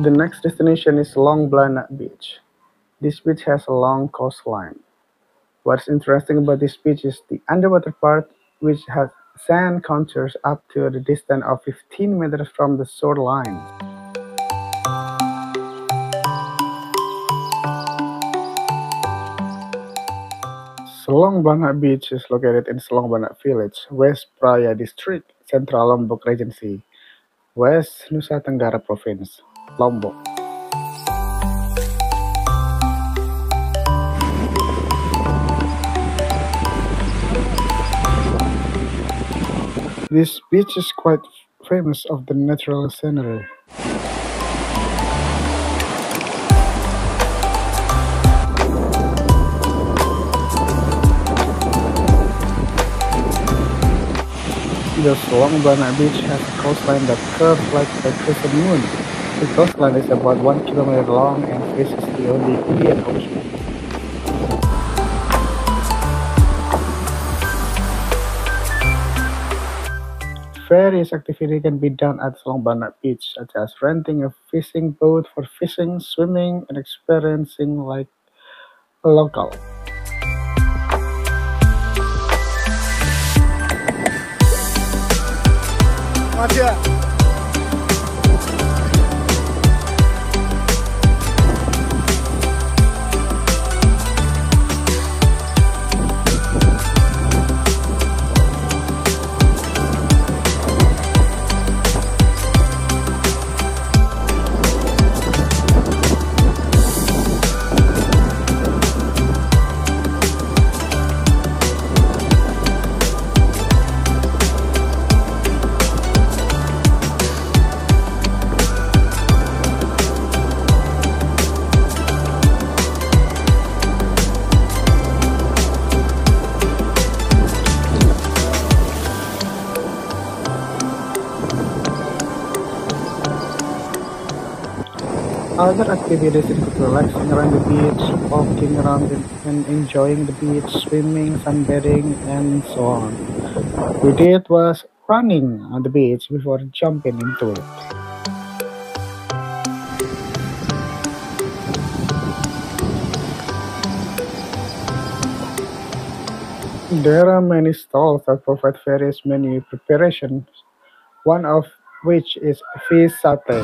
The next destination is Selong Belanak Beach. This beach has a long coastline. What's interesting about this beach is the underwater part, which has sand contours up to the distance of 15 meters from the shoreline. Selong Belanak Beach is located in Selong Belanak Village, West Praya District, Central Lombok Regency, West Nusa Tenggara Province, Lombok. This beach is quite famous of the natural scenery. The Selong Belanak Beach has a coastline that curves like a crescent moon. The coastline is about 1 kilometer long and faces the Indian Ocean. Various activities can be done at Selong Belanak Beach, such as renting a fishing boat for fishing, swimming, and experiencing like a local. Other activities include relaxing around the beach, walking around and enjoying the beach, swimming, sunbathing, and so on. We did was running on the beach before jumping into it. There are many stalls that provide various menu preparations, one of which is fish satay.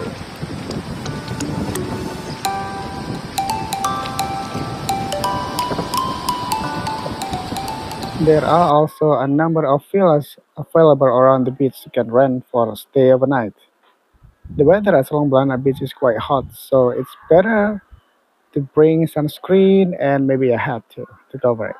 There are also a number of villas available around the beach you can rent for a stay overnight. The weather at Selong Belanak Beach is quite hot, so it's better to bring sunscreen and maybe a hat to cover it.